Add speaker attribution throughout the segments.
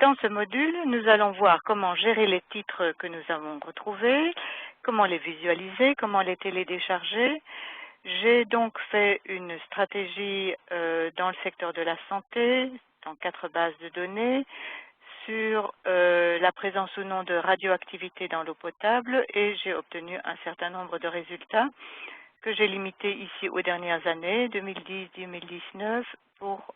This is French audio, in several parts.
Speaker 1: Dans ce module, nous allons voir comment gérer les titres que nous avons retrouvés, comment les visualiser, comment les télécharger. J'ai donc fait une stratégie dans le secteur de la santé, dans 4 bases de données, sur la présence ou non de radioactivité dans l'eau potable et j'ai obtenu un certain nombre de résultats que j'ai limités ici aux dernières années, 2010-2019, pour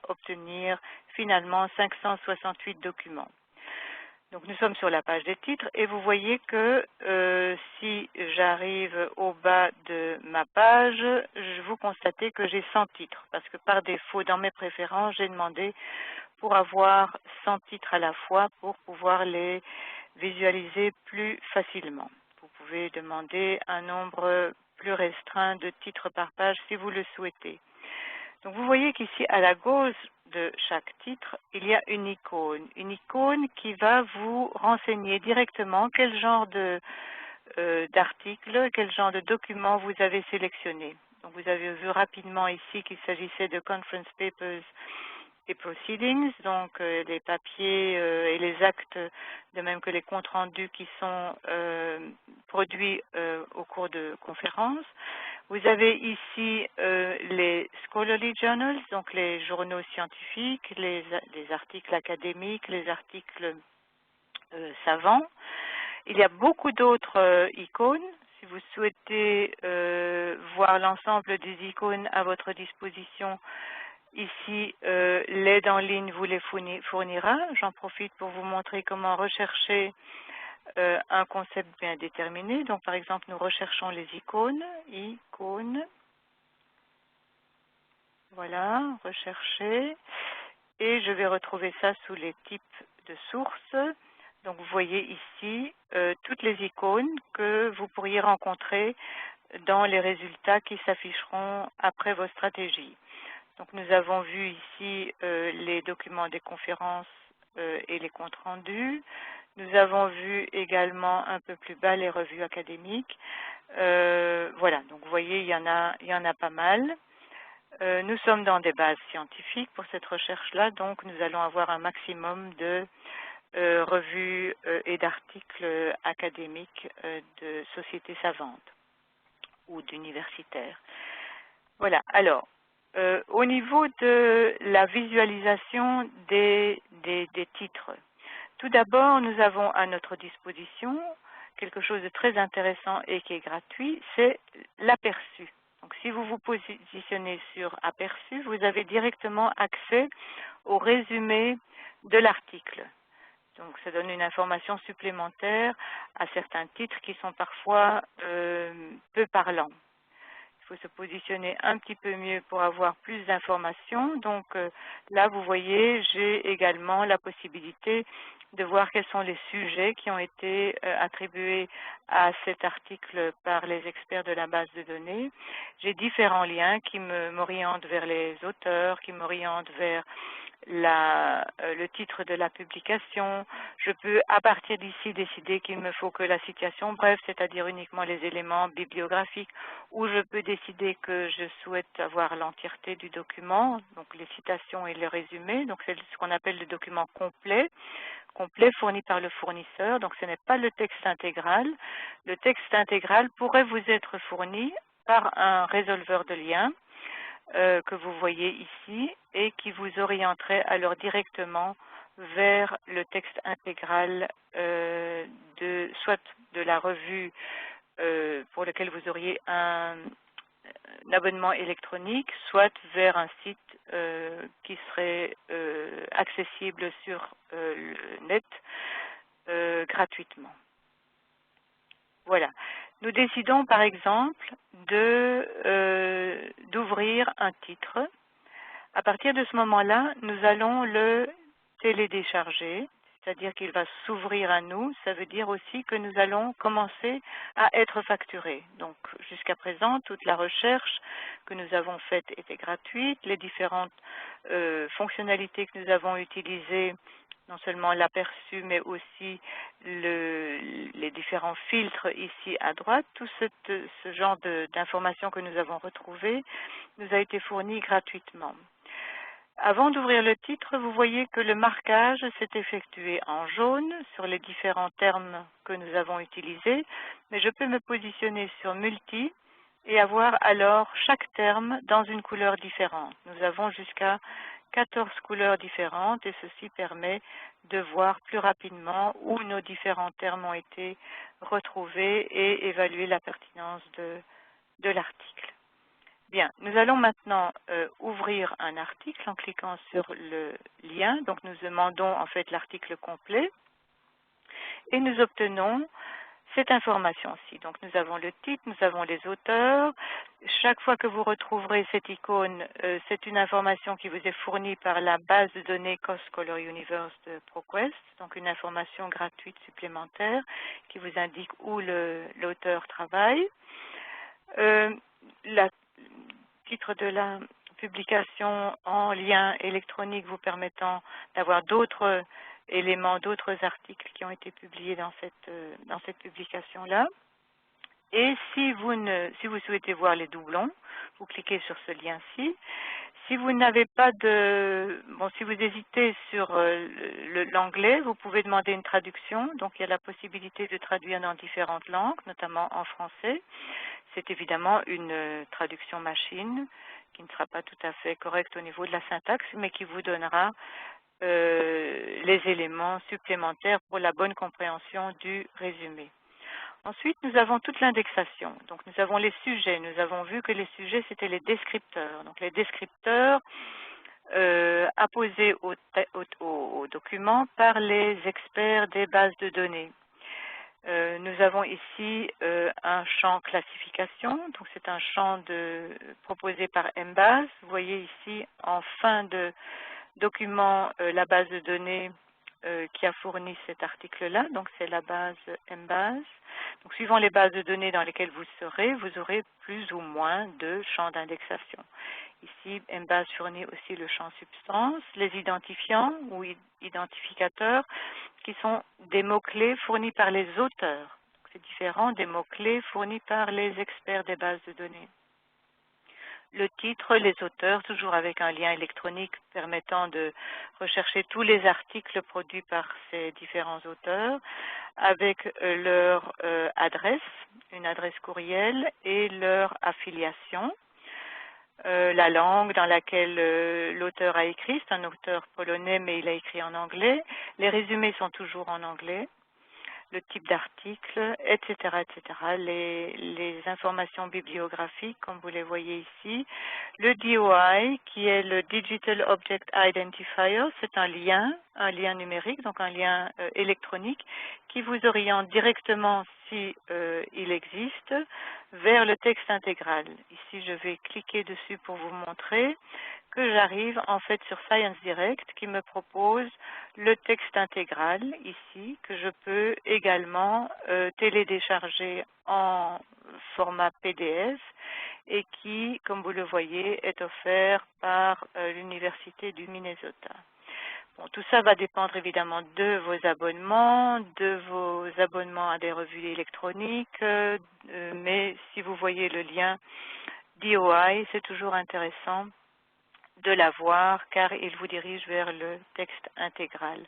Speaker 1: obtenir finalement 568 documents. Donc nous sommes sur la page des titres et vous voyez que si j'arrive au bas de ma page, vous constatez que j'ai 100 titres parce que par défaut dans mes préférences, j'ai demandé pour avoir 100 titres à la fois pour pouvoir les visualiser plus facilement. Vous pouvez demander un nombre plus restreint de titres par page si vous le souhaitez. Donc vous voyez qu'ici à la gauche de chaque titre, il y a une icône qui va vous renseigner directement quel genre d'article, quel genre de document vous avez sélectionné. Donc vous avez vu rapidement ici qu'il s'agissait de Conference Papers et Proceedings, donc les papiers et les actes, de même que les comptes rendus qui sont produits au cours de conférences. Vous avez ici les Scholarly Journals, donc les journaux scientifiques, les articles académiques, les articles savants. Il y a beaucoup d'autres icônes. Si vous souhaitez voir l'ensemble des icônes à votre disposition, ici, l'aide en ligne vous les fournira. J'en profite pour vous montrer comment rechercher un concept bien déterminé. Donc, par exemple, nous recherchons les icônes. Voilà, rechercher. Et je vais retrouver ça sous les types de sources. Donc, vous voyez ici toutes les icônes que vous pourriez rencontrer dans les résultats qui s'afficheront après vos stratégies. Donc, nous avons vu ici les documents des conférences et les comptes rendus. Nous avons vu également un peu plus bas les revues académiques. Voilà, donc vous voyez, il y en a pas mal. Nous sommes dans des bases scientifiques pour cette recherche-là, donc nous allons avoir un maximum de revues et d'articles académiques de sociétés savantes ou d'universitaires. Voilà, alors, au niveau de la visualisation des titres, tout d'abord, nous avons à notre disposition quelque chose de très intéressant et qui est gratuit, c'est l'aperçu. Donc, si vous vous positionnez sur aperçu, vous avez directement accès au résumé de l'article. Donc, ça donne une information supplémentaire à certains titres qui sont parfois peu parlants. Il faut se positionner un petit peu mieux pour avoir plus d'informations. Donc là, vous voyez, j'ai également la possibilité de voir quels sont les sujets qui ont été attribués à cet article par les experts de la base de données. J'ai différents liens qui m'orientent vers les auteurs, qui m'orientent vers le titre de la publication. Je peux à partir d'ici décider qu'il me faut que la citation brève, c'est-à-dire uniquement les éléments bibliographiques, ou je peux décider que je souhaite avoir l'entièreté du document, donc les citations et les résumés. Donc c'est ce qu'on appelle le document complet fourni par le fournisseur. Donc ce n'est pas le texte intégral. Le texte intégral pourrait vous être fourni par un résolveur de liens que vous voyez ici et qui vous orienterait alors directement vers le texte intégral soit de la revue pour lequel vous auriez un abonnement électronique, soit vers un site qui serait accessible sur le net gratuitement. Voilà. Nous décidons par exemple d'ouvrir un titre. À partir de ce moment-là, nous allons le télécharger, c'est-à-dire qu'il va s'ouvrir à nous. Ça veut dire aussi que nous allons commencer à être facturés. Donc jusqu'à présent, toute la recherche que nous avons faite était gratuite. Les différentes fonctionnalités que nous avons utilisées, non seulement l'aperçu, mais aussi les différents filtres ici à droite, tout ce genre d'informations que nous avons retrouvées nous a été fourni gratuitement. Avant d'ouvrir le titre, vous voyez que le marquage s'est effectué en jaune sur les différents termes que nous avons utilisés, mais je peux me positionner sur Multi et avoir alors chaque terme dans une couleur différente. Nous avons jusqu'à 14 couleurs différentes et ceci permet de voir plus rapidement où nos différents termes ont été retrouvés et évaluer la pertinence de l'article. Bien, nous allons maintenant ouvrir un article en cliquant sur le lien. Donc nous demandons en fait l'article complet et nous obtenons cette information-ci. Donc nous avons le titre, nous avons les auteurs. Chaque fois que vous retrouverez cette icône, c'est une information qui vous est fournie par la base de données Cost Color Universe de ProQuest, donc une information gratuite supplémentaire qui vous indique où l'auteur travaille. Le titre de la publication en lien électronique vous permettant d'avoir d'autres éléments, d'autres articles qui ont été publiés dans cette publication-là. Et si vous souhaitez voir les doublons, vous cliquez sur ce lien-ci. Si vous n'avez pas si vous hésitez sur l'anglais, vous pouvez demander une traduction. Donc il y a la possibilité de traduire dans différentes langues, notamment en français. C'est évidemment une traduction machine qui ne sera pas tout à fait correcte au niveau de la syntaxe, mais qui vous donnera les éléments supplémentaires pour la bonne compréhension du résumé. Ensuite, nous avons toute l'indexation. Donc, nous avons les sujets. Nous avons vu que les sujets, c'était les descripteurs. Donc, les descripteurs apposés au document par les experts des bases de données. Nous avons ici un champ classification. Donc, c'est un champ proposé par Embase. Vous voyez ici, en fin de document, la base de données qui a fourni cet article-là, donc c'est la base Embase. Donc suivant les bases de données dans lesquelles vous serez, vous aurez plus ou moins de champs d'indexation. Ici, Embase fournit aussi le champ substance, les identifiants ou identificateurs qui sont des mots-clés fournis par les auteurs. C'est différent des mots-clés fournis par les experts des bases de données. Le titre, les auteurs, toujours avec un lien électronique permettant de rechercher tous les articles produits par ces différents auteurs, avec leur adresse, une adresse courriel et leur affiliation. La langue dans laquelle l'auteur a écrit, c'est un auteur polonais mais il a écrit en anglais. Les résumés sont toujours en anglais. Le type d'article, etc., etc., les informations bibliographiques, comme vous les voyez ici. Le DOI, qui est le Digital Object Identifier, c'est un lien numérique, donc un lien électronique, qui vous oriente directement, si il existe, vers le texte intégral. Ici, je vais cliquer dessus pour vous montrer que j'arrive en fait sur Science Direct qui me propose le texte intégral ici que je peux également télécharger en format PDF et qui, comme vous le voyez, est offert par l'Université du Minnesota. Bon, tout ça va dépendre évidemment de vos abonnements à des revues électroniques, mais si vous voyez le lien DOI, c'est toujours intéressant de l'avoir car il vous dirige vers le texte intégral.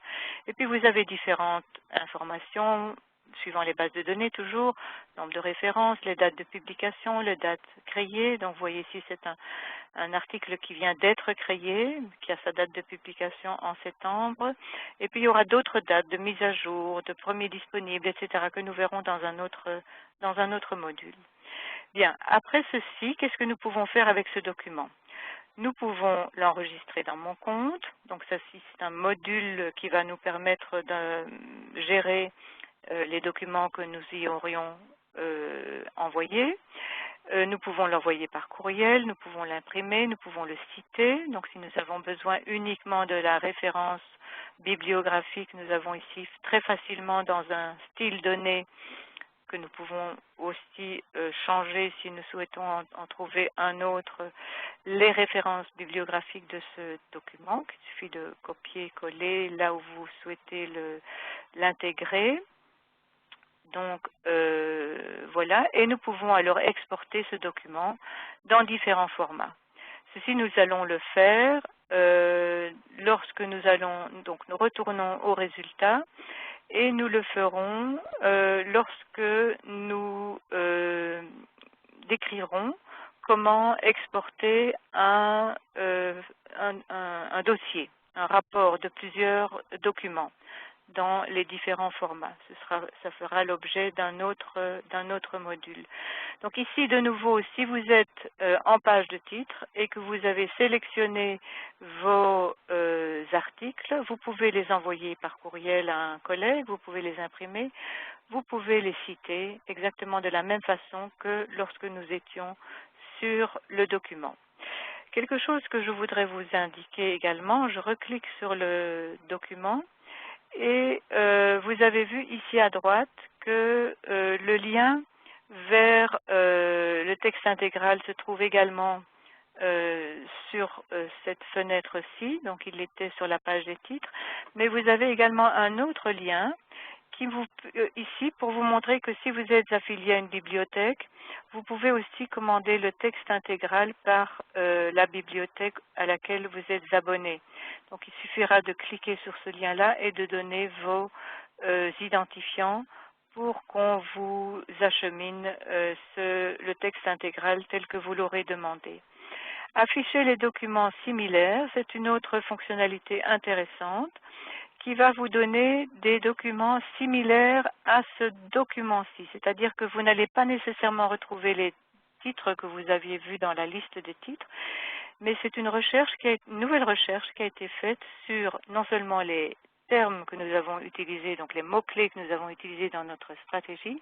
Speaker 1: Et puis vous avez différentes informations suivant les bases de données toujours, nombre de références, les dates de publication, les dates créées. Donc vous voyez ici c'est un article qui vient d'être créé, qui a sa date de publication en septembre. Et puis il y aura d'autres dates de mise à jour, de premiers disponibles, etc. que nous verrons dans un autre module. Bien, après ceci, qu'est-ce que nous pouvons faire avec ce document ? Nous pouvons l'enregistrer dans mon compte. Donc, ça, c'est un module qui va nous permettre de gérer les documents que nous y aurions envoyés. Nous pouvons l'envoyer par courriel, nous pouvons l'imprimer, nous pouvons le citer. Donc, si nous avons besoin uniquement de la référence bibliographique, nous avons ici très facilement dans un style donné que nous pouvons aussi changer si nous souhaitons en trouver un autre, les références bibliographiques de ce document, qu'il suffit de copier-coller là où vous souhaitez l'intégrer. Donc voilà, et nous pouvons alors exporter ce document dans différents formats. Ceci, nous allons le faire lorsque nous retournons au résultat, et nous le ferons lorsque nous décrirons comment exporter un dossier, un rapport de plusieurs documents dans les différents formats. Ça fera l'objet d'un autre module. Donc ici, de nouveau, si vous êtes en page de titre et que vous avez sélectionné vos articles, vous pouvez les envoyer par courriel à un collègue, vous pouvez les imprimer, vous pouvez les citer exactement de la même façon que lorsque nous étions sur le document. Quelque chose que je voudrais vous indiquer également, je reclique sur le document et vous avez vu ici à droite que le lien vers le texte intégral se trouve également sur cette fenêtre-ci, donc il était sur la page des titres, mais vous avez également un autre lien qui ici pour vous montrer que si vous êtes affilié à une bibliothèque, vous pouvez aussi commander le texte intégral par la bibliothèque à laquelle vous êtes abonné. Donc il suffira de cliquer sur ce lien-là et de donner vos identifiants pour qu'on vous achemine le texte intégral tel que vous l'aurez demandé. Afficher les documents similaires, c'est une autre fonctionnalité intéressante qui va vous donner des documents similaires à ce document-ci. C'est-à-dire que vous n'allez pas nécessairement retrouver les titres que vous aviez vus dans la liste des titres, mais c'est une nouvelle recherche qui a été faite sur non seulement les termes que nous avons utilisés, donc les mots-clés que nous avons utilisés dans notre stratégie,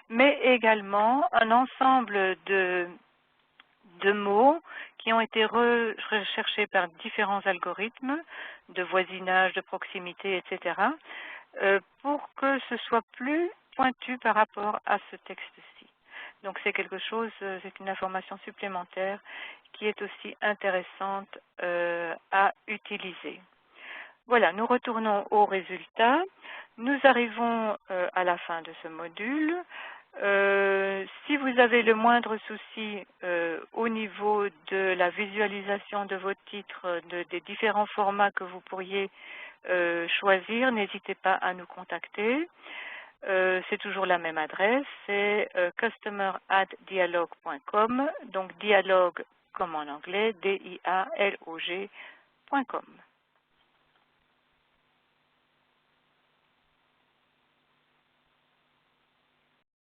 Speaker 1: mais également un ensemble de mots qui ont été recherchés par différents algorithmes de voisinage, de proximité, etc., pour que ce soit plus pointu par rapport à ce texte-ci. Donc c'est quelque chose, c'est une information supplémentaire qui est aussi intéressante à utiliser. Voilà, nous retournons au résultat. Nous arrivons à la fin de ce module. Si vous avez le moindre souci au niveau de la visualisation de vos titres, des différents formats que vous pourriez choisir, n'hésitez pas à nous contacter. C'est toujours la même adresse, c'est customer@dialog.com, donc dialogue comme en anglais, dialog.com.